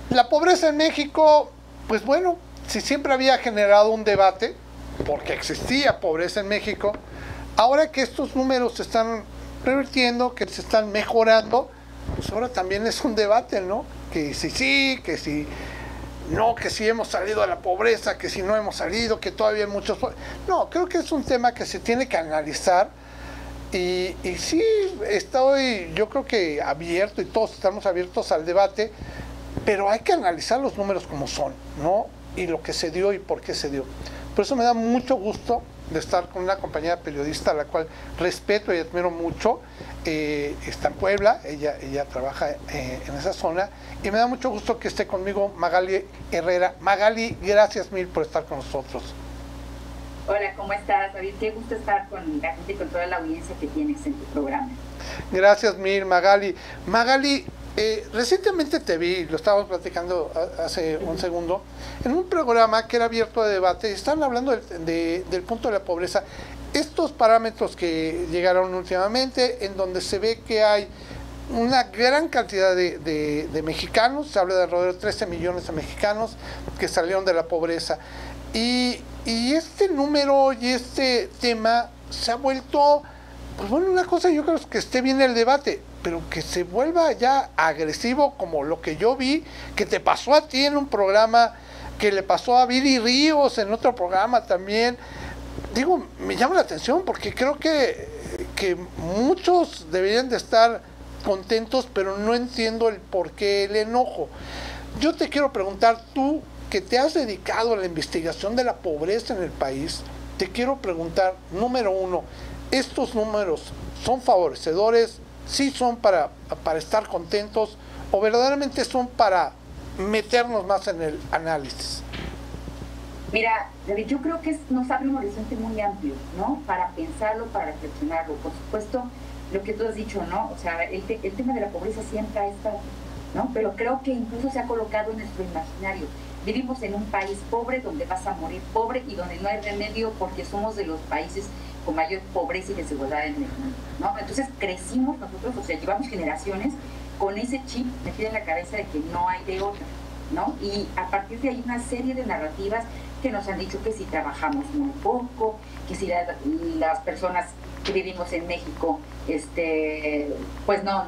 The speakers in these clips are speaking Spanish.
La pobreza en México, pues bueno, si siempre había generado un debate, porque existía pobreza en México, ahora que estos números se están revirtiendo, que se están mejorando, pues ahora también es un debate, ¿no? Que si sí, que si no, que si hemos salido de la pobreza, que si no hemos salido, que todavía hay muchos... No, creo que es un tema que se tiene que analizar y sí, estoy yo creo que abierto y todos estamos abiertos al debate, pero hay que analizar los números como son, ¿no? Y lo que se dio y por qué se dio. Por eso me da mucho gusto de estar con una compañera periodista a la cual respeto y admiro mucho. Está en Puebla, ella trabaja en esa zona, y me da mucho gusto que esté conmigo Magali Herrera. Magali, gracias mil por estar con nosotros. Hola, ¿cómo estás, David? Qué gusto estar con la gente y con toda la audiencia que tienes en tu programa. Gracias mil, Magali. Magali, recientemente te vi, lo estábamos platicando hace un segundo, en un programa que era abierto a debate, están hablando del punto de la pobreza, estos parámetros que llegaron últimamente, en donde se ve que hay una gran cantidad de mexicanos, se habla de alrededor de 13 millones de mexicanos que salieron de la pobreza, y este número y este tema se ha vuelto, pues bueno, una cosa, yo creo que esté bien el debate, pero que se vuelva ya agresivo como lo que yo vi, que te pasó a ti en un programa, que le pasó a Viri Ríos en otro programa también. Digo, me llama la atención porque creo que muchos deberían de estar contentos, pero no entiendo el por qué el enojo. Yo te quiero preguntar, tú que te has dedicado a la investigación de la pobreza en el país, te quiero preguntar, número uno, ¿estos números son favorecedores? ¿Sí son para estar contentos o verdaderamente son para meternos más en el análisis? Mira, David, yo creo que nos abre un horizonte muy amplio, ¿no? Para pensarlo, para reflexionarlo. Por supuesto, lo que tú has dicho, ¿no? O sea, el tema de la pobreza siempre ha estado, ¿no? Pero creo que incluso se ha colocado en nuestro imaginario. Vivimos en un país pobre donde vas a morir pobre y donde no hay remedio porque somos de los países con mayor pobreza y desigualdad en el mundo, ¿no? Entonces crecimos nosotros, o sea, llevamos generaciones con ese chip metido en la cabeza de que no hay de otra, ¿no? Y a partir de ahí una serie de narrativas que nos han dicho que si trabajamos muy poco, que si las personas que vivimos en México, pues no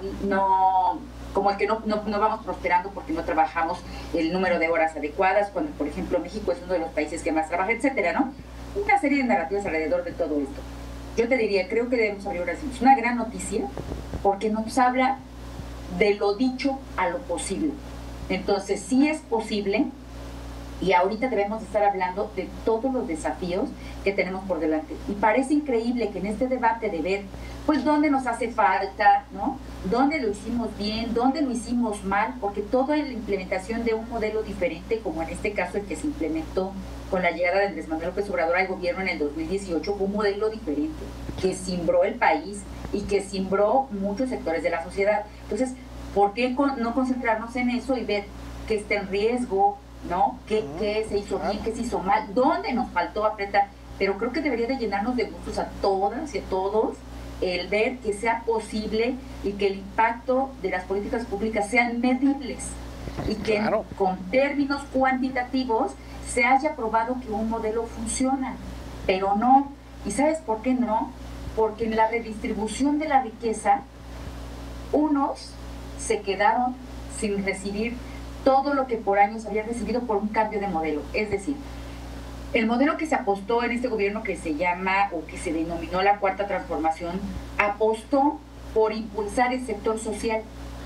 como el que no vamos prosperando porque no trabajamos el número de horas adecuadas, cuando por ejemplo México es uno de los países que más trabaja, etcétera, ¿no? Una serie de narrativas alrededor de todo esto. Yo te diría, creo que debemos abrir ahora sí. Es una gran noticia porque nos habla de lo dicho a lo posible. Entonces, sí es posible y ahorita debemos estar hablando de todos los desafíos que tenemos por delante. Y parece increíble que en este debate de ver, pues, dónde nos hace falta, ¿no? Dónde lo hicimos bien, dónde lo hicimos mal, porque toda la implementación de un modelo diferente, como en este caso el que se implementó con la llegada de Andrés Manuel López Obrador al gobierno en el 2018, fue un modelo diferente, que cimbró el país y que cimbró muchos sectores de la sociedad. Entonces, ¿por qué no concentrarnos en eso y ver qué está en riesgo, ¿no? ¿Qué se hizo bien, qué se hizo mal, dónde nos faltó apretar? Pero creo que debería de llenarnos de gustos a todas y a todos el ver que sea posible y que el impacto de las políticas públicas sean medibles y que con términos cuantitativos se haya probado que un modelo funciona, pero no. ¿Y sabes por qué no? Porque en la redistribución de la riqueza, unos se quedaron sin recibir todo lo que por años habían recibido por un cambio de modelo. Es decir, el modelo que se apostó en este gobierno que se llama o que se denominó la Cuarta Transformación, apostó por impulsar el sector social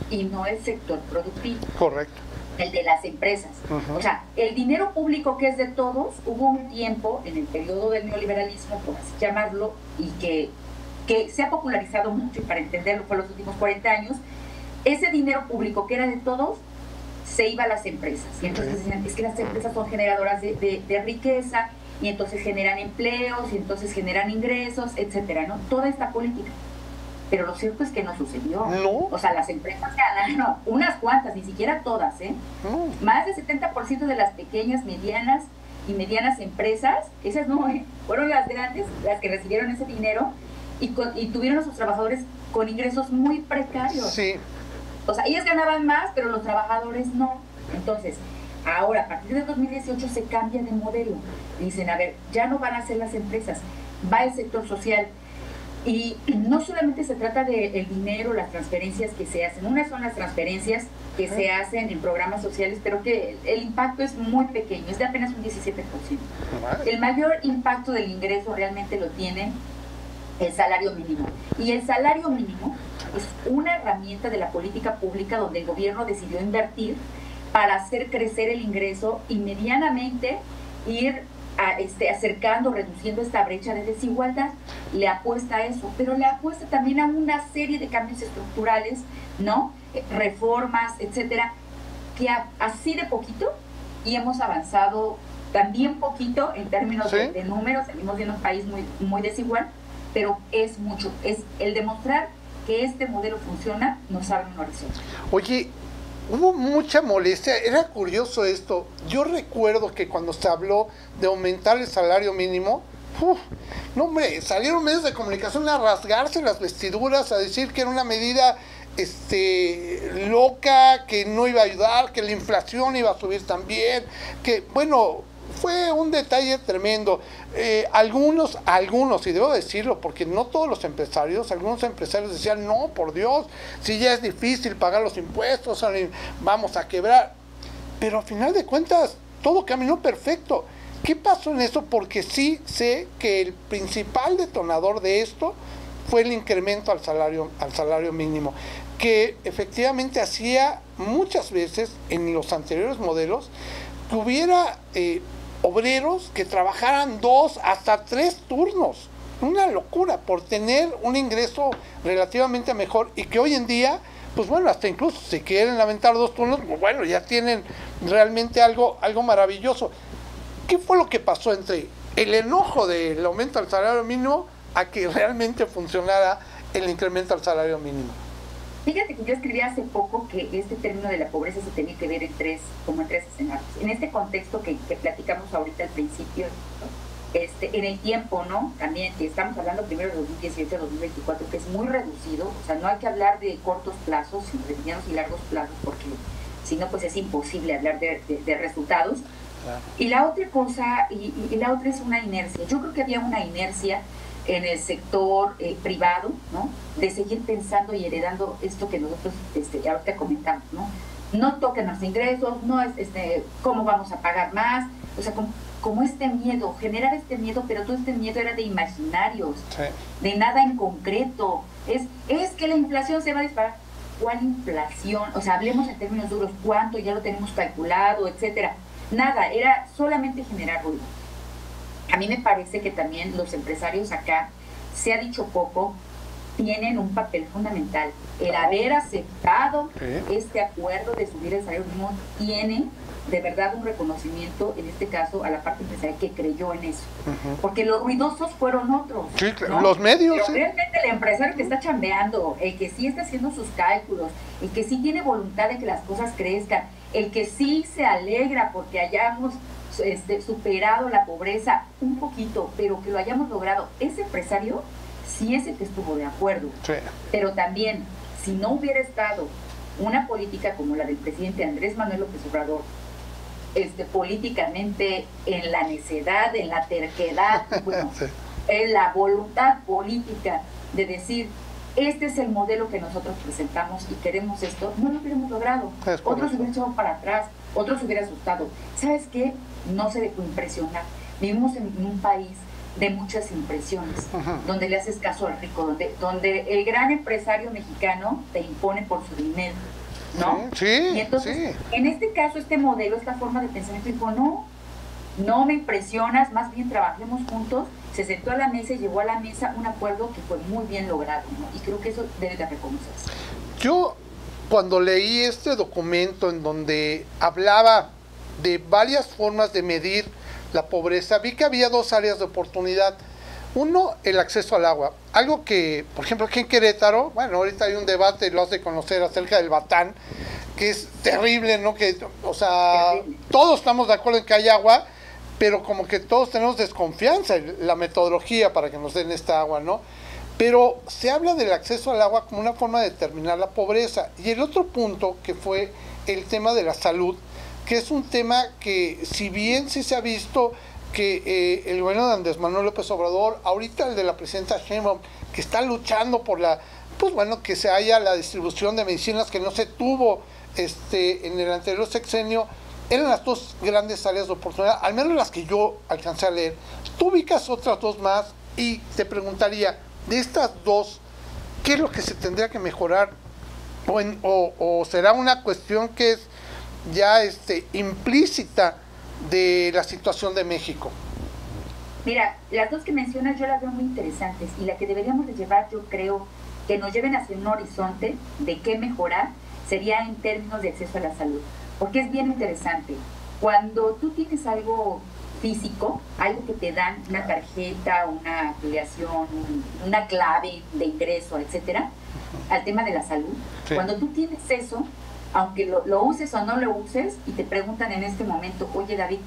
y no el sector productivo. Correcto. El de las empresas. O sea, el dinero público que es de todos, hubo un tiempo en el periodo del neoliberalismo, por así llamarlo, y que se ha popularizado mucho, y para entenderlo fue los últimos 40 años, ese dinero público que era de todos, se iba a las empresas. Y entonces decían, es que las empresas son generadoras de riqueza, y entonces generan empleos, y entonces generan ingresos, etcétera, ¿no? Toda esta política. Pero lo cierto es que no sucedió. No. O sea, las empresas ganaron, unas cuantas, ni siquiera todas, ¿eh? Más del 70% de las pequeñas, medianas y medianas empresas, esas no, fueron las grandes, las que recibieron ese dinero y tuvieron a sus trabajadores con ingresos muy precarios. Sí. O sea, ellas ganaban más, pero los trabajadores no. Entonces, ahora, a partir de 2018 se cambia de modelo. Dicen, a ver, ya no van a ser las empresas, va el sector social. Y no solamente se trata del dinero, las transferencias que se hacen. Unas son las transferencias que se hacen en programas sociales, pero que el impacto es muy pequeño, es de apenas un 17%. El mayor impacto del ingreso realmente lo tiene el salario mínimo. Y el salario mínimo es una herramienta de la política pública donde el gobierno decidió invertir para hacer crecer el ingreso y medianamente ir acercando, reduciendo esta brecha de desigualdad. Le apuesta a eso, pero le apuesta también a una serie de cambios estructurales, ¿no? Reformas, etcétera, que así de poquito, y hemos avanzado también poquito en términos de números. Seguimos siendo un país muy, muy desigual, pero es mucho, es el demostrar que este modelo funciona, nos abre un horizonte. Oye, hubo mucha molestia, era curioso esto. Yo recuerdo que cuando se habló de aumentar el salario mínimo, no hombre, salieron medios de comunicación a rasgarse las vestiduras, a decir que era una medida loca, que no iba a ayudar, que la inflación iba a subir también, que bueno, fue un detalle tremendo. Algunos, y debo decirlo, porque no todos los empresarios, algunos empresarios decían, no, por Dios, si ya es difícil pagar los impuestos, vamos a quebrar. Pero al final de cuentas, todo caminó perfecto. ¿Qué pasó en eso? Porque sí sé que el principal detonador de esto fue el incremento al salario mínimo, que efectivamente hacía muchas veces en los anteriores modelos que hubiera obreros que trabajaran 2 hasta 3 turnos. Una locura por tener un ingreso relativamente mejor, y que hoy en día, pues bueno, hasta incluso si quieren aventar 2 turnos, pues bueno, ya tienen realmente algo maravilloso. ¿Qué fue lo que pasó entre el enojo del aumento al salario mínimo a que realmente funcionara el incremento al salario mínimo? Fíjate que yo escribí hace poco que este término de la pobreza se tenía que ver en tres escenarios. En este contexto que platicamos ahorita al principio, ¿no? En el tiempo, ¿no? También estamos hablando primero de 2018 a 2024, que es muy reducido. O sea, no hay que hablar de cortos plazos, sino de medianos y largos plazos, porque si no, pues es imposible hablar de resultados. Claro. Y la otra cosa, y la otra es una inercia. Yo creo que había una inercia en el sector privado, ¿no? De seguir pensando y heredando esto que nosotros ahorita comentamos, ¿no? No toquen los ingresos, no es cómo vamos a pagar más, o sea, como este miedo, generar este miedo, pero todo este miedo era de imaginarios, sí, de nada en concreto. Es que la inflación se va a disparar. ¿Cuál inflación? O sea, hablemos en términos duros, ¿cuánto? Ya lo tenemos calculado, etcétera. Nada, era solamente generar ruido. A mí me parece que también los empresarios acá, se ha dicho poco, tienen un papel fundamental. El haber aceptado este acuerdo de subir el salario mínimo tiene de verdad un reconocimiento, en este caso, a la parte empresarial que creyó en eso. Porque los ruidosos fueron otros. Sí, claro, ¿no? Los medios. Pero realmente el empresario que está chambeando, el que sí está haciendo sus cálculos, el que sí tiene voluntad de que las cosas crezcan, el que sí se alegra porque hayamos superado la pobreza un poquito, pero que lo hayamos logrado, ese empresario sí es el que estuvo de acuerdo. Sí. Pero también, si no hubiera estado una política como la del presidente Andrés Manuel López Obrador, políticamente en la necedad, en la terquedad, bueno, sí, en la voluntad política de decir, este es el modelo que nosotros presentamos y queremos esto, no lo hubiéramos logrado. Otros hubieran echado para atrás, otros hubieran asustado. ¿Sabes qué? No se dejó impresionar. Vivimos en un país de muchas impresiones, donde le haces caso al rico, donde el gran empresario mexicano te impone por su dinero, ¿no? Sí, y entonces, sí, en este caso, este modelo, esta forma de pensamiento dijo, no me impresionas, más bien trabajemos juntos. Se sentó a la mesa y llegó a la mesa un acuerdo que fue muy bien logrado, ¿no? Y creo que eso debe de reconocerse. Yo, cuando leí este documento en donde hablaba de varias formas de medir la pobreza, vi que había 2 áreas de oportunidad. Uno, el acceso al agua. Algo que, por ejemplo, aquí en Querétaro, bueno, ahorita hay un debate, lo has de conocer, acerca del Batán, que es terrible, ¿no? Que, o sea, todos estamos de acuerdo en que hay agua, pero como que todos tenemos desconfianza en la metodología para que nos den esta agua, ¿no? pero se habla del acceso al agua como una forma de determinar la pobreza. Y el otro punto, que fue el tema de la salud, que es un tema que, si bien sí se ha visto que el gobierno de Andrés Manuel López Obrador, ahorita el de la presidenta Sheinbaum, que está luchando por que se haya la distribución de medicinas que no se tuvo en el anterior sexenio, eran las dos grandes áreas de oportunidad, al menos las que yo alcancé a leer. Tú ubicas otras dos más y te preguntaría, de estas dos, ¿qué es lo que se tendría que mejorar? ¿O será una cuestión que es ya implícita de la situación de México? Mira, las dos que mencionas yo las veo muy interesantes, y la que deberíamos de llevar, yo creo, que nos lleven hacia un horizonte de qué mejorar, sería en términos de acceso a la salud, porque es bien interesante. Cuando tú tienes algo físico, algo que te dan, una tarjeta, una afiliación, una clave de ingreso, etcétera, al tema de la salud, sí. Cuando tú tienes eso, aunque lo uses o no lo uses, y te preguntan en este momento, oye David,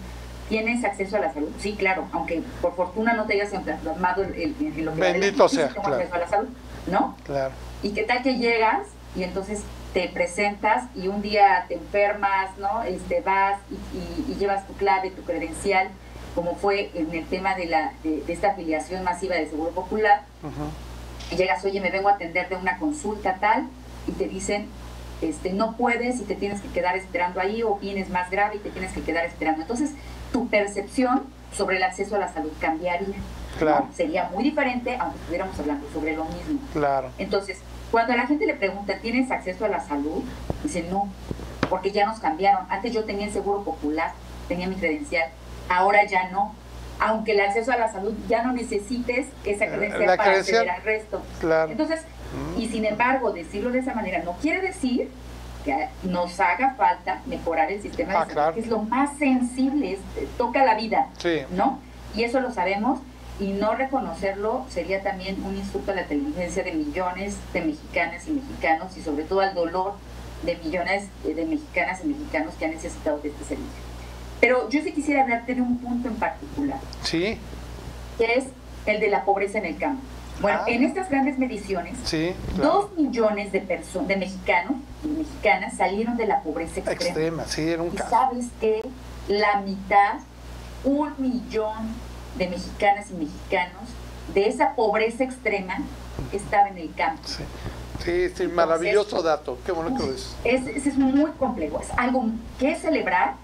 ¿tienes acceso a la salud? Sí, claro, aunque por fortuna no te hayas plasmado en lo que bendito sea, tengo claro. Acceso a la salud, ¿no? Claro. ¿Y qué tal que llegas y entonces te presentas y un día te enfermas, ¿no? Vas y llevas tu clave, tu credencial, como fue en el tema de esta afiliación masiva de Seguro Popular, y llegas, oye, me vengo a atender de una consulta tal, y te dicen, no puedes y te tienes que quedar esperando ahí, o vienes más grave y te tienes que quedar esperando. Entonces, tu percepción sobre el acceso a la salud cambiaría. Claro. ¿No? Sería muy diferente, aunque estuviéramos hablando sobre lo mismo. Claro. Entonces, cuando a la gente le pregunta, ¿tienes acceso a la salud? Dicen, no, porque ya nos cambiaron. Antes yo tenía el Seguro Popular, tenía mi credencial, ahora ya no. Aunque el acceso a la salud ya no necesites esa credencial para acceder al resto. Claro. Entonces, y sin embargo, decirlo de esa manera no quiere decir que nos haga falta mejorar el sistema de salud, claro. Que es lo más sensible, toca la vida, sí. ¿No? Y eso lo sabemos, y no reconocerlo sería también un insulto a la inteligencia de millones de mexicanas y mexicanos, y sobre todo al dolor de millones de mexicanas y mexicanos que han necesitado de este servicio. Pero yo sí quisiera hablarte de un punto en particular, sí, que es el de la pobreza en el campo. Bueno, en estas grandes mediciones, sí, claro. 2 millones de mexicanos y mexicanas salieron de la pobreza extrema. Sí, era un caso. Y sabes que la mitad, 1 millón de mexicanas y mexicanos de esa pobreza extrema estaba en el campo. Sí, sí, sí. Maravilloso dato, qué bueno que lo dices. Es muy complejo, es algo que celebrar,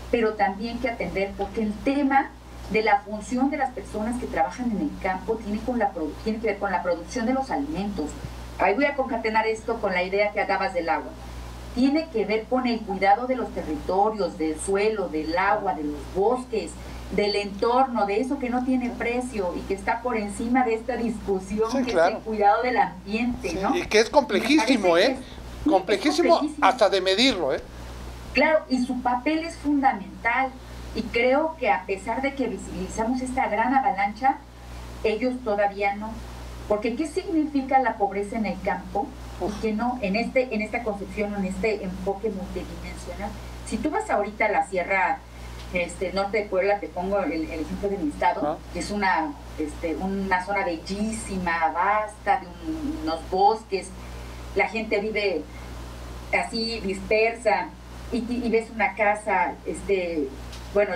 pero también que atender, porque el tema de la función de las personas que trabajan en el campo tiene que ver con la producción de los alimentos. Ahí voy a concatenar esto con la idea que dabas del agua. Tiene que ver con el cuidado de los territorios, del suelo, del agua, de los bosques, del entorno, de eso que no tiene precio y que está por encima de esta discusión, sí, que claro. Es el cuidado del ambiente, sí, ¿no? Y que es complejísimo, complejísimo hasta de medirlo, Claro, y su papel es fundamental. Y creo que a pesar de que visibilizamos esta gran avalancha, ellos todavía no. Porque ¿qué significa la pobreza en el campo? Porque no, en esta concepción, en este enfoque multidimensional. Si tú vas ahorita a la sierra norte de Puebla, te pongo el ejemplo de mi estado, que es una zona bellísima, vasta, de unos bosques, la gente vive así dispersa, y ves una casa,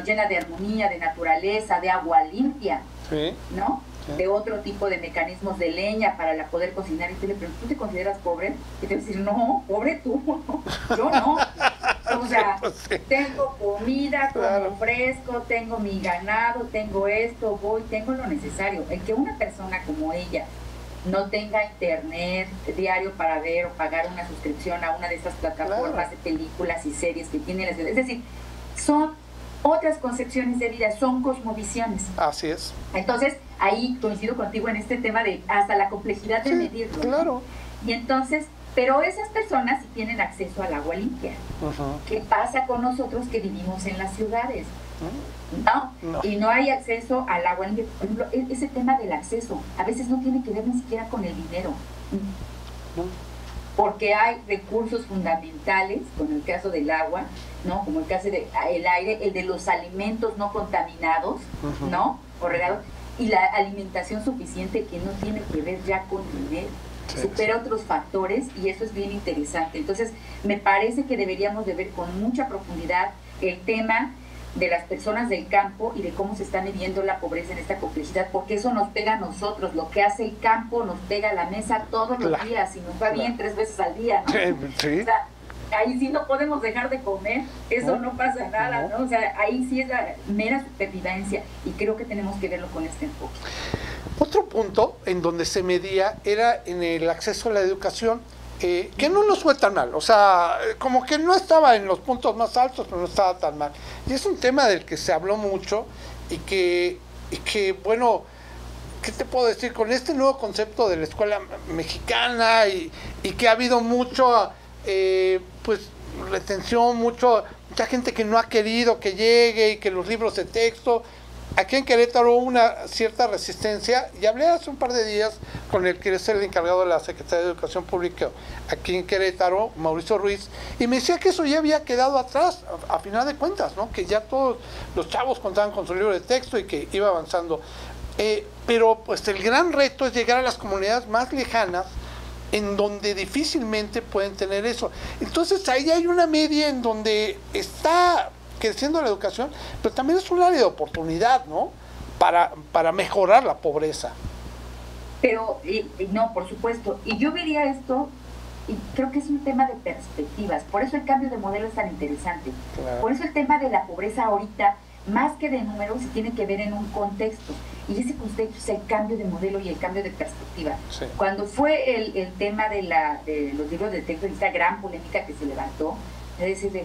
llena de armonía, de naturaleza, de agua limpia, sí, ¿no? Sí. De otro tipo de mecanismos de leña para poder cocinar. Y tú le preguntas, ¿tú te consideras pobre? Y te va a decir, no, pobre tú, yo no. O sea, sí. Tengo comida, claro. Como fresco, tengo mi ganado, tengo esto, tengo lo necesario. El que una persona como ella no tenga internet diario para ver o pagar una suscripción a una de estas plataformas, claro, de películas y series que tiene la ciudad. Es decir, son otras concepciones de vida, son cosmovisiones. Así es. Entonces, ahí coincido contigo en este tema de hasta la complejidad de medirlo. Claro. ¿No? Y entonces, pero esas personas sí tienen acceso al agua limpia. ¿Qué pasa con nosotros que vivimos en las ciudades? No. Y no hay acceso al agua limpia. Por ejemplo, ese tema del acceso a veces no tiene que ver ni siquiera con el dinero. Porque hay recursos fundamentales, como el caso del agua, ¿no? Como el caso del aire, el de los alimentos no contaminados, ¿no? O regados, y la alimentación suficiente, que no tiene que ver ya con dinero, supera otros factores, y eso es bien interesante. Entonces me parece que deberíamos de ver con mucha profundidad el tema de las personas del campo y de cómo se está midiendo la pobreza en esta complejidad, porque eso nos pega a nosotros. Lo que hace el campo nos pega a la mesa todos los días, y nos va bien 3 veces al día, ¿no? Sí. O sea, ahí sí no podemos dejar de comer, eso no pasa nada, ¿no? O sea, ahí sí es la mera supervivencia, y creo que tenemos que verlo con este enfoque. Otro punto en donde se medía era en el acceso a la educación, que no nos fue tan mal, o sea, como que no estaba en los puntos más altos, pero no estaba tan mal. Y es un tema del que se habló mucho y que bueno, ¿qué te puedo decir? Con este nuevo concepto de la escuela mexicana y que ha habido mucho, pues, retención, mucha gente que no ha querido que llegue, y que los libros de texto. Aquí en Querétaro hubo una cierta resistencia, y hablé hace un par de días con el que es el encargado de la Secretaría de Educación Pública aquí en Querétaro, Mauricio Ruiz, y me decía que eso ya había quedado atrás, a final de cuentas, ¿no? Que ya todos los chavos contaban con su libro de texto y que iba avanzando. Pero pues el gran reto es llegar a las comunidades más lejanas, en donde difícilmente pueden tener eso. Entonces ahí hay una media en donde está creciendo la educación, pero también es un área de oportunidad, ¿no? Para mejorar la pobreza. Pero, no, por supuesto, y yo vería esto, y creo que es un tema de perspectivas, por eso el cambio de modelo es tan interesante. Claro. Por eso el tema de la pobreza ahorita, más que de números, se tiene que ver en un contexto, y ese contexto es el cambio de modelo y el cambio de perspectiva. Sí. Cuando fue el tema de los libros de texto, esta gran polémica que se levantó, es decir,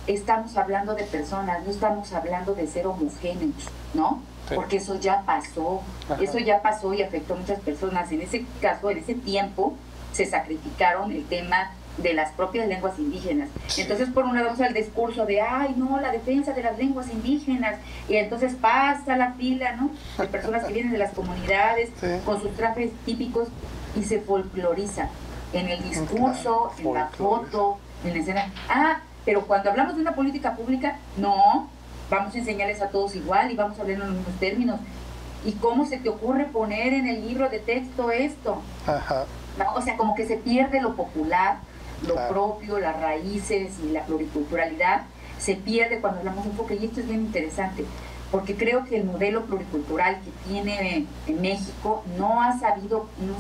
estamos hablando de personas, no estamos hablando de ser homogéneos, ¿no? Sí. Porque eso ya pasó. Ajá. Eso ya pasó y afectó a muchas personas. En ese caso, en ese tiempo, se sacrificaron el tema de las propias lenguas indígenas. Sí. Entonces, por un lado, vamos al discurso de, ay, no, la defensa de las lenguas indígenas, y entonces pasa la fila, ¿no?, de personas que vienen de las comunidades, sí, con sus trajes típicos, y se folcloriza en el discurso, claro, en la foto, en la escena. Pero cuando hablamos de una política pública, no, vamos a enseñarles a todos igual y vamos a hablar en los mismos términos. ¿Y cómo se te ocurre poner en el libro de texto esto? Ajá. No, o sea, como que se pierde lo popular, lo claro, propio, las raíces y la pluriculturalidad, se pierde cuando hablamos de enfoque. Y esto es bien interesante, porque creo que el modelo pluricultural que tiene en México no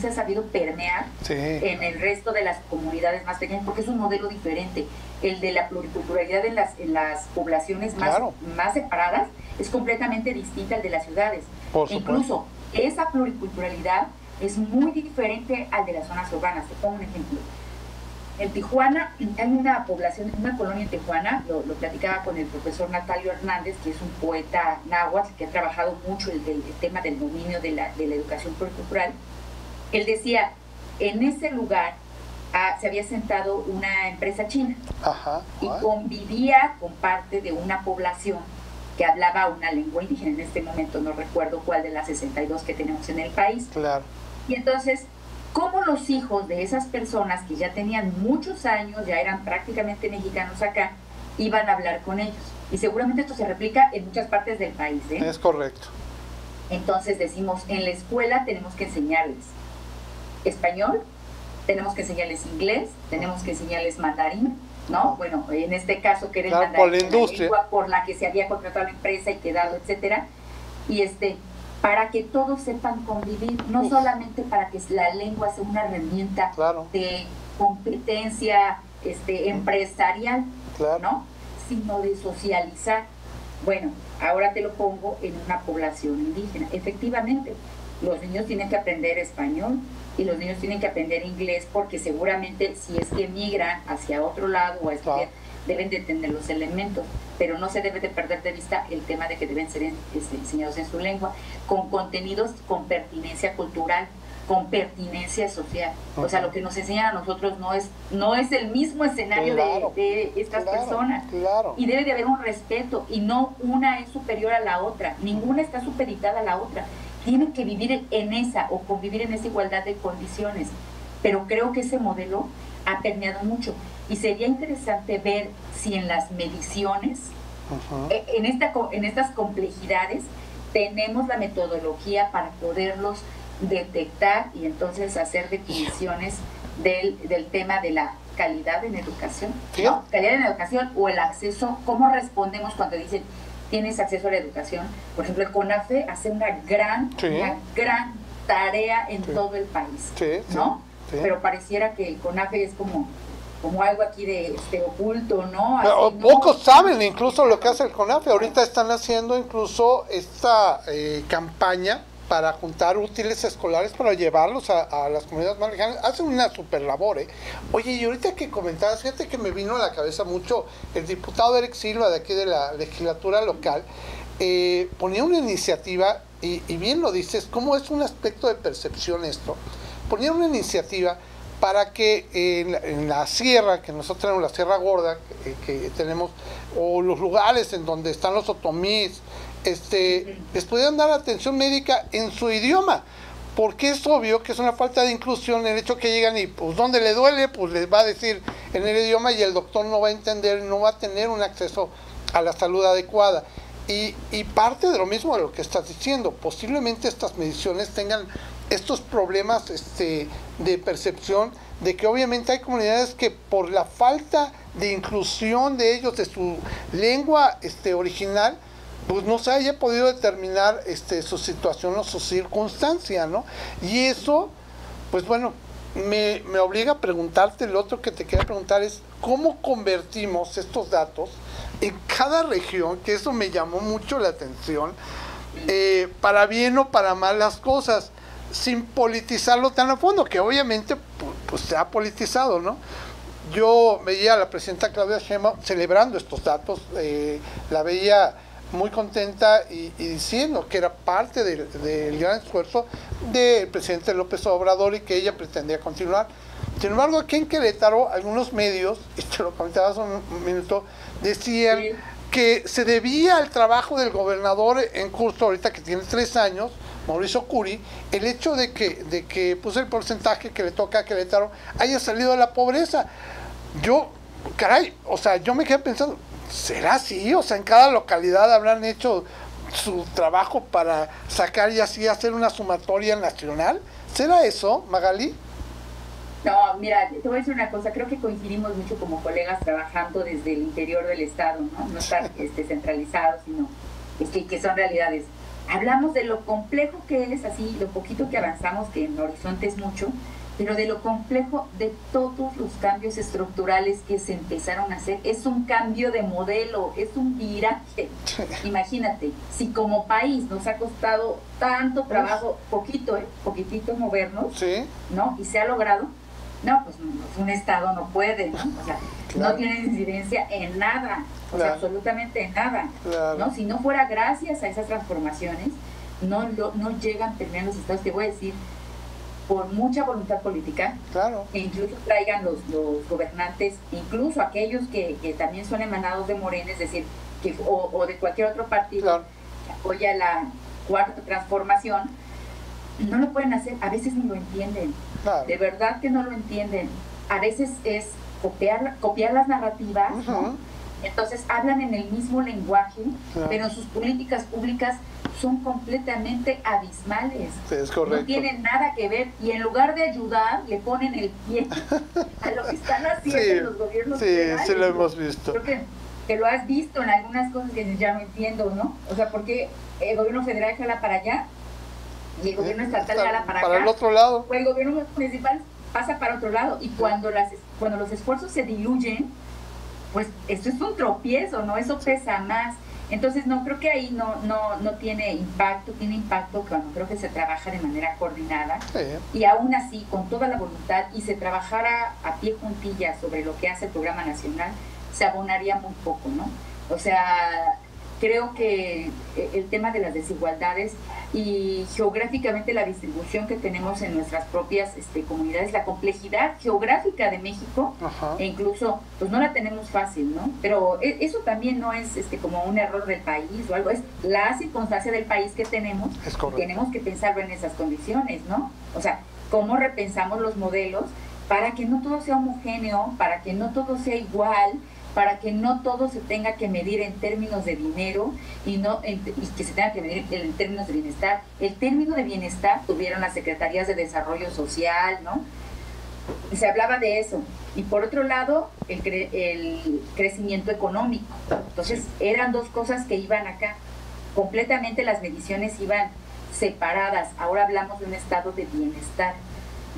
se ha sabido permear, sí, en el resto de las comunidades más pequeñas, porque es un modelo diferente. El de la pluriculturalidad en las poblaciones claro, más separadas es completamente distinta al de las ciudades. Incluso esa pluriculturalidad es muy diferente al de las zonas urbanas. Te pongo un ejemplo. En Tijuana hay una población, una colonia en Tijuana, lo platicaba con el profesor Natalio Hernández, que es un poeta náhuatl que ha trabajado mucho el tema del dominio de la educación pluricultural. Él decía, en ese lugar se había sentado una empresa china. Ajá, y convivía con parte de una población que hablaba una lengua indígena. En este momento no recuerdo cuál de las 62 que tenemos en el país. Claro. Y entonces, ¿cómo los hijos de esas personas que ya tenían muchos años, ya eran prácticamente mexicanos acá, iban a hablar con ellos? Y seguramente esto se replica en muchas partes del país, ¿eh? Es correcto. Entonces decimos, en la escuela tenemos que enseñarles español, tenemos que enseñarles inglés, tenemos que enseñarles mandarín, ¿no? Bueno, en este caso que era el mandarín, por la industria, lengua por la que se había contratado la empresa y quedado, etcétera, y para que todos sepan convivir, no solamente para que la lengua sea una herramienta claro, de competencia empresarial, claro, ¿no?, sino de socializar. Bueno, ahora te lo pongo en una población indígena. Efectivamente, los niños tienen que aprender español y los niños tienen que aprender inglés, porque seguramente si es que migran hacia otro lado o a estudiar, deben de tener los elementos, pero no se debe de perder de vista el tema de que deben ser enseñados en su lengua, con contenidos con pertinencia cultural, con pertinencia social. O sea, lo que nos enseñan a nosotros no es el mismo escenario claro, de estas personas. Claro. Y debe de haber un respeto, y no una es superior a la otra, ninguna está supeditada a la otra. Tienen que vivir en esa o convivir en esa igualdad de condiciones. Pero creo que ese modelo ha permeado mucho. Y sería interesante ver si en las mediciones, en estas complejidades, tenemos la metodología para poderlos detectar y entonces hacer definiciones del tema de la calidad en educación, ¿sí? ¿no? Calidad en educación o el acceso, cómo respondemos cuando dicen tienes acceso a la educación. Por ejemplo, el CONAFE hace una gran tarea en todo el país, ¿no? Sí. Pero pareciera que el CONAFE es como algo aquí de oculto, ¿no? Así, pero pocos saben incluso lo que hace el CONAFE. Ahorita están haciendo incluso esta campaña para juntar útiles escolares para llevarlos a las comunidades más lejanas. Hacen una super labor, ¿eh? Oye, y ahorita que comentabas, fíjate que me vino a la cabeza mucho el diputado Eric Silva de aquí de la legislatura local, ponía una iniciativa, y bien lo dices, cómo es un aspecto de percepción esto, ponía una iniciativa para que en la sierra, que nosotros tenemos la Sierra Gorda, que tenemos, o los lugares en donde están los otomís, les pudieran dar atención médica en su idioma, porque es obvio que es una falta de inclusión el hecho que llegan y pues donde le duele, pues les va a decir en el idioma y el doctor no va a entender, no va a tener un acceso a la salud adecuada. Y parte de lo mismo de lo que estás diciendo, posiblemente estas mediciones tengan estos problemas de percepción, de que obviamente hay comunidades que por la falta de inclusión de ellos, de su lengua original, pues no se haya podido determinar su situación o su circunstancia, ¿no? Y eso, pues bueno, me obliga a preguntarte, el otro que te quería preguntar es, ¿cómo convertimos estos datos en cada región? Que eso me llamó mucho la atención, para bien o para mal las cosas, sin politizarlo tan a fondo, que obviamente pues se ha politizado, ¿no? Yo veía a la presidenta Claudia Sheinbaum celebrando estos datos, la veía muy contenta y diciendo que era parte del gran esfuerzo del presidente López Obrador y que ella pretendía continuar. Sin embargo, aquí en Querétaro, algunos medios, y te lo comentaba hace un minuto, decían que se debía al trabajo del gobernador en curso, ahorita que tiene 3 años, Mauricio Curi, el hecho de que pues el porcentaje que le toca a Querétaro haya salido de la pobreza. Yo, caray, o sea, yo me quedé pensando, ¿será así? O sea, en cada localidad habrán hecho su trabajo para sacar y así hacer una sumatoria nacional. ¿Será eso, Magali? No, mira, te voy a decir una cosa, creo que coincidimos mucho como colegas trabajando desde el interior del estado, no estar centralizados, sino que son realidades. Hablamos de lo complejo que es, así, lo poquito que avanzamos, que en Horizonte es mucho, pero de lo complejo de todos los cambios estructurales que se empezaron a hacer. Es un cambio de modelo, es un viraje. Imagínate, si como país nos ha costado tanto trabajo, poquitito movernos, ¿no? Y se ha logrado, no, pues un Estado no puede, ¿no? O sea, no tiene incidencia en nada, o sea, absolutamente en nada, ¿no? Si no fuera gracias a esas transformaciones, no llegan terminar los estados. Te voy a decir, por mucha voluntad política, e incluso traigan los gobernantes, incluso aquellos que también son emanados de Morena, es decir, o de cualquier otro partido que apoya la cuarta transformación, no lo pueden hacer, a veces ni lo entienden, de verdad que no lo entienden, a veces es copiar las narrativas, ¿no? Entonces hablan en el mismo lenguaje, pero sus políticas públicas son completamente abismales. Sí, es correcto. No tienen nada que ver y en lugar de ayudar le ponen el pie a lo que están haciendo los gobiernos federales. Sí, lo hemos visto. Creo que lo has visto en algunas cosas que ya no entiendo, ¿no? O sea, ¿por qué el gobierno federal jala para allá y el gobierno estatal jala para acá? Para el otro lado. O el gobierno municipal pasa para otro lado y cuando los esfuerzos se diluyen, pues esto es un tropiezo, ¿no? Eso pesa más. Entonces, no, creo que ahí no tiene impacto cuando creo que se trabaja de manera coordinada y aún así, con toda la voluntad y se trabajara a pie juntilla sobre lo que hace el Programa Nacional, se abonaría muy poco, ¿no? O sea, creo que el tema de las desigualdades y geográficamente la distribución que tenemos en nuestras propias comunidades, la complejidad geográfica de México, e incluso pues no la tenemos fácil, ¿no? Pero eso también no es como un error del país o algo, es la circunstancia del país que tenemos, y tenemos que pensarlo en esas condiciones, ¿no? O sea, cómo repensamos los modelos para que no todo sea homogéneo, para que no todo sea igual, para que no todo se tenga que medir en términos de dinero y que se tenga que medir en términos de bienestar. El término de bienestar tuvieron las Secretarías de Desarrollo Social, ¿no? Y se hablaba de eso. Y por otro lado, el crecimiento económico. Entonces, eran dos cosas que iban acá. Completamente las mediciones iban separadas. Ahora hablamos de un estado de bienestar,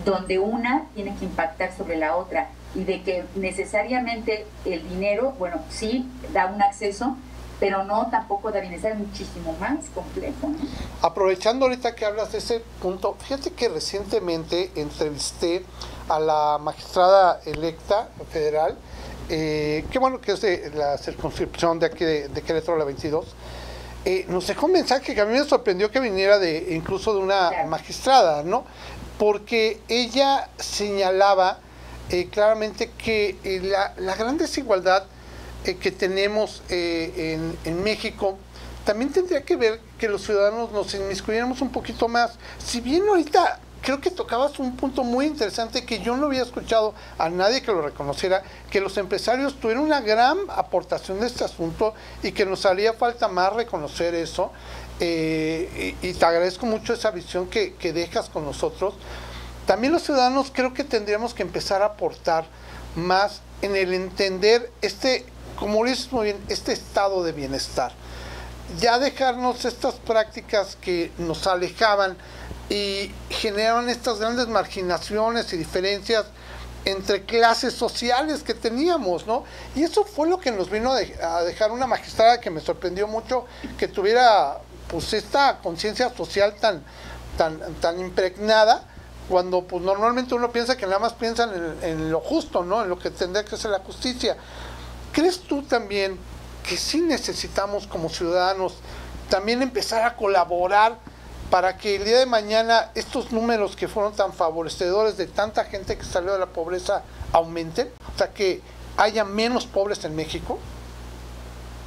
donde una tiene que impactar sobre la otra, y de que necesariamente el dinero, bueno, sí da un acceso, pero no tampoco da bienestar, es muchísimo más complejo, ¿no? Aprovechando ahorita que hablas de ese punto, fíjate que recientemente entrevisté a la magistrada electa federal, que bueno, que es de la circunscripción de aquí de Querétaro, la 22, nos dejó un mensaje que a mí me sorprendió que viniera incluso de una magistrada, ¿no? Porque ella señalaba claramente que la gran desigualdad que tenemos en México también tendría que ver que los ciudadanos nos inmiscuyéramos un poquito más. Si bien ahorita creo que tocabas un punto muy interesante que yo no había escuchado a nadie que lo reconociera, que los empresarios tuvieron una gran aportación de este asunto y que nos haría falta más reconocer eso. Y te agradezco mucho esa visión que dejas con nosotros. También los ciudadanos creo que tendríamos que empezar a aportar más en el entender como dices muy bien, este estado de bienestar. Ya dejarnos estas prácticas que nos alejaban y generaban estas grandes marginaciones y diferencias entre clases sociales que teníamos, ¿no? Y eso fue lo que nos vino a dejar una magistrada que me sorprendió mucho, que tuviera pues esta conciencia social tan impregnada, cuando pues normalmente uno piensa que nada más piensan en lo justo, ¿no? En lo que tendría que ser la justicia. ¿Crees tú también que sí necesitamos como ciudadanos también empezar a colaborar para que el día de mañana estos números que fueron tan favorecedores de tanta gente que salió de la pobreza aumenten? O sea, que haya menos pobres en México.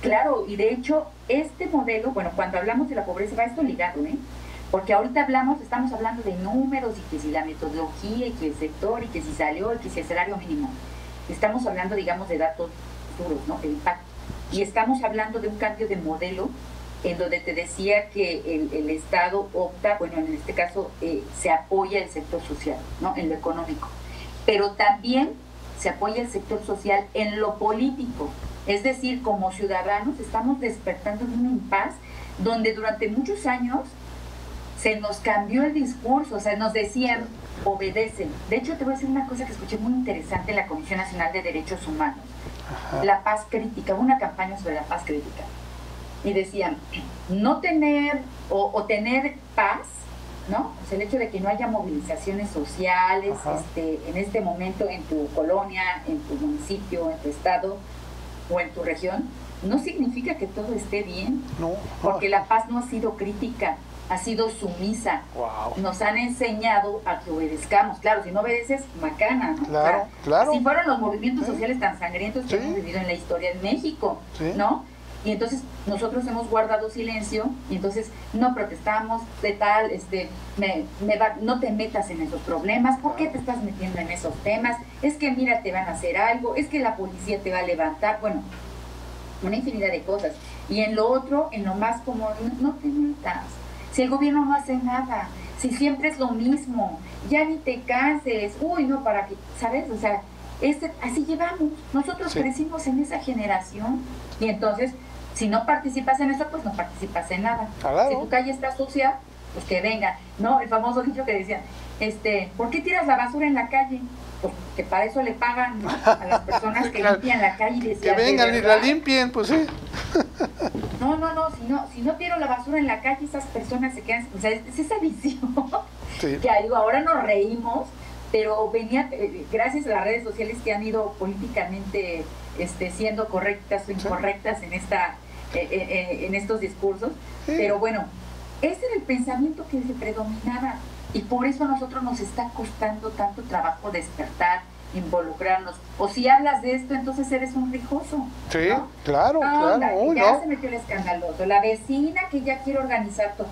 Claro, y de hecho, este modelo, bueno, cuando hablamos de la pobreza va esto ligado, ¿eh? Porque ahorita estamos hablando de números y que si la metodología y que el sector y que si salió y que si el salario mínimo. Estamos hablando, digamos, de datos duros, ¿no? El impacto. Y estamos hablando de un cambio de modelo en donde te decía que el Estado opta, bueno, en este caso se apoya el sector social, ¿no? En lo económico. Pero también se apoya el sector social en lo político. Es decir, como ciudadanos estamos despertando en un impas donde durante muchos años se nos cambió el discurso, o sea, nos decían, obedecen. De hecho, te voy a decir una cosa que escuché muy interesante en la Comisión Nacional de Derechos Humanos. Ajá. La paz crítica, una campaña sobre la paz crítica. Y decían, no tener o tener paz, ¿no? O sea, el hecho de que no haya movilizaciones sociales en este momento en tu colonia, en tu municipio, en tu estado o en tu región, no significa que todo esté bien. No. Porque la paz no ha sido crítica, ha sido sumisa. Wow. Nos han enseñado a que obedezcamos. Claro, si no obedeces, macana, ¿no? Claro, claro. Así fueron los movimientos sociales tan sangrientos que hemos vivido en la historia en México, ¿no? Y entonces nosotros hemos guardado silencio y entonces no protestamos de tal, no te metas en esos problemas, ¿por qué te estás metiendo en esos temas? Es que mira, te van a hacer algo, es que la policía te va a levantar, bueno, una infinidad de cosas. Y en lo otro, en lo más común, no te metas. Si el gobierno no hace nada, si siempre es lo mismo, ya ni te canses, uy, no, para que, ¿sabes? O sea, así llevamos. Nosotros crecimos en esa generación y entonces, si no participas en eso, pues no participas en nada. Claro. Si tu calle está sucia, pues que venga, ¿no? El famoso dicho que decían, ¿por qué tiras la basura en la calle? Pues que para eso le pagan, ¿no? A las personas que limpian la calle. Y decían, que vengan y la limpien, pues sí. No, si no tiro la basura en la calle, esas personas se quedan, o sea, es esa visión que ahora nos reímos, pero venía gracias a las redes sociales que han ido políticamente siendo correctas o incorrectas en en estos discursos, pero bueno, ese era el pensamiento que se predominaba y por eso a nosotros nos está costando tanto trabajo despertar, involucrarnos. O si hablas de esto, entonces eres un rijoso. Sí, ¿no? Claro. Se metió el escandaloso. La vecina que ya quiere organizar todo.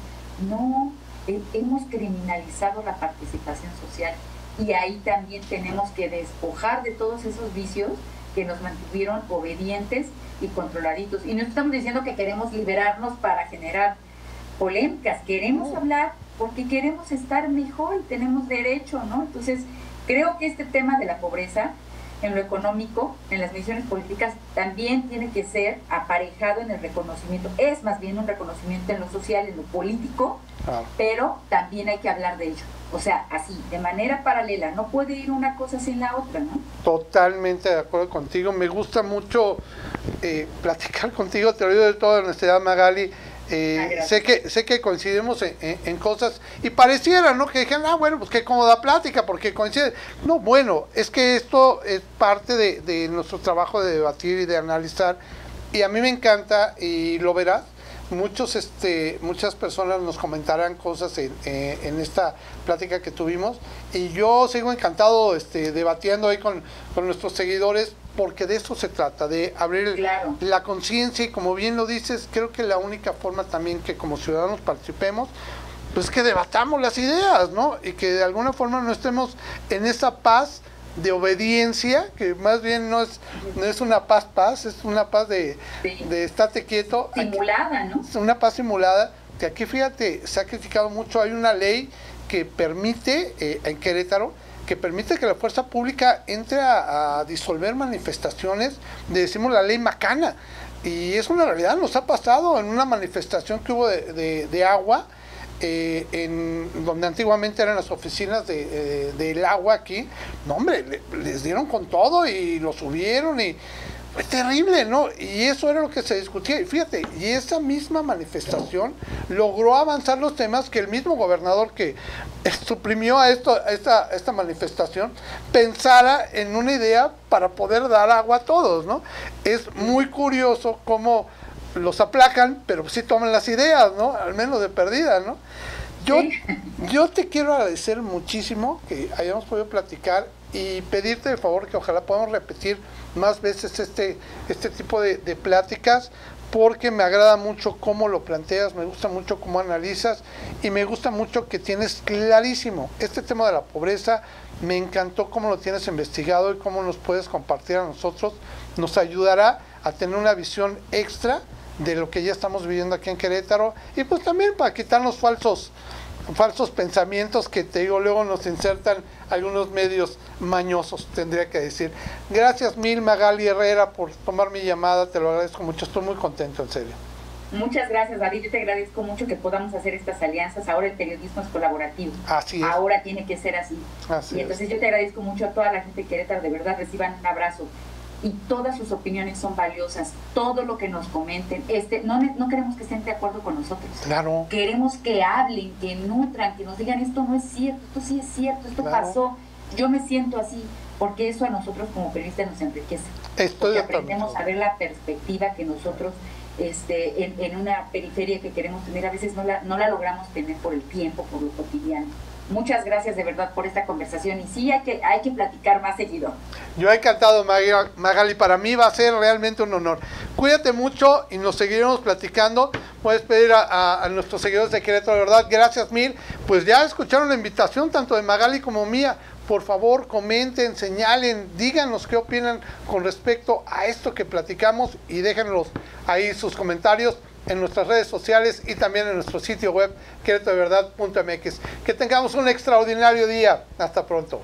No, hemos criminalizado la participación social y ahí también tenemos que despojar de todos esos vicios que nos mantuvieron obedientes y controladitos. Y no estamos diciendo que queremos liberarnos para generar polémicas, queremos hablar porque queremos estar mejor y tenemos derecho, ¿no? Entonces, creo que este tema de la pobreza en lo económico, en las misiones políticas, también tiene que ser aparejado en el reconocimiento. Es más bien un reconocimiento en lo social, en lo político, pero también hay que hablar de ello. O sea, así, de manera paralela, no puede ir una cosa sin la otra, ¿no? Totalmente de acuerdo contigo. Me gusta mucho platicar contigo, te lo digo de toda honestidad, Magali. Sé que coincidimos en cosas y pareciera, ¿no? Que dijeran, bueno, pues qué cómoda plática porque coincide. No, bueno, es que esto es parte de nuestro trabajo de debatir y de analizar y a mí me encanta y lo verás. Muchas personas nos comentarán cosas en esta plática que tuvimos y yo sigo encantado debatiendo ahí con nuestros seguidores porque de eso se trata, de abrir la conciencia y como bien lo dices, creo que la única forma también que como ciudadanos participemos, pues que debatamos las ideas, ¿no? Y que de alguna forma no estemos en esa paz de obediencia, que más bien no es una paz, es una paz de estate quieto. Simulada, ¿no? Es una paz simulada, que aquí fíjate, se ha criticado mucho, hay una ley que permite, en Querétaro, que permite que la fuerza pública entre a disolver manifestaciones, decimos la ley Macana, y es una realidad, nos ha pasado en una manifestación que hubo de agua, donde antiguamente eran las oficinas del agua aquí, no hombre, les dieron con todo y lo subieron y fue terrible, ¿no? Y eso era lo que se discutía, y fíjate, y esa misma manifestación logró avanzar los temas que el mismo gobernador que suprimió a esta manifestación pensara en una idea para poder dar agua a todos, ¿no? Es muy curioso cómo los aplacan, pero sí toman las ideas, ¿no? Al menos de perdida, ¿no? Yo te quiero agradecer muchísimo que hayamos podido platicar y pedirte de favor que ojalá podamos repetir más veces este tipo de pláticas porque me agrada mucho cómo lo planteas, me gusta mucho cómo analizas y me gusta mucho que tienes clarísimo este tema de la pobreza. Me encantó cómo lo tienes investigado y cómo nos puedes compartir a nosotros. Nos ayudará a tener una visión extra de lo que ya estamos viviendo aquí en Querétaro y pues también para quitarnos falsos pensamientos que te digo luego nos insertan algunos medios mañosos, tendría que decir. Gracias mil, Magali Herrera, por tomar mi llamada, te lo agradezco mucho, estoy muy contento, en serio. Muchas gracias, David, yo te agradezco mucho que podamos hacer estas alianzas. Ahora el periodismo es colaborativo. Así es. Ahora tiene que ser así. Y entonces yo te agradezco mucho a toda la gente de Querétaro, de verdad reciban un abrazo. Y todas sus opiniones son valiosas, todo lo que nos comenten, no queremos que estén de acuerdo con nosotros. Claro. Queremos que hablen, que nutran, que nos digan esto no es cierto, esto sí es cierto, esto pasó, yo me siento así, porque eso a nosotros como periodistas nos enriquece. Porque aprendemos a ver la perspectiva que nosotros en una periferia que queremos tener, a veces no la logramos tener por el tiempo, por lo cotidiano. Muchas gracias de verdad por esta conversación y sí hay que platicar más seguido. Yo he encantado, Magali, para mí va a ser realmente un honor. Cuídate mucho y nos seguiremos platicando. Puedes pedir a nuestros seguidores de Querétaro, de verdad, gracias mil. Pues ya escucharon la invitación tanto de Magali como mía. Por favor, comenten, señalen, díganos qué opinan con respecto a esto que platicamos y déjenlos ahí sus comentarios en nuestras redes sociales y también en nuestro sitio web queretodeverdad.mx. Que tengamos un extraordinario día. Hasta pronto.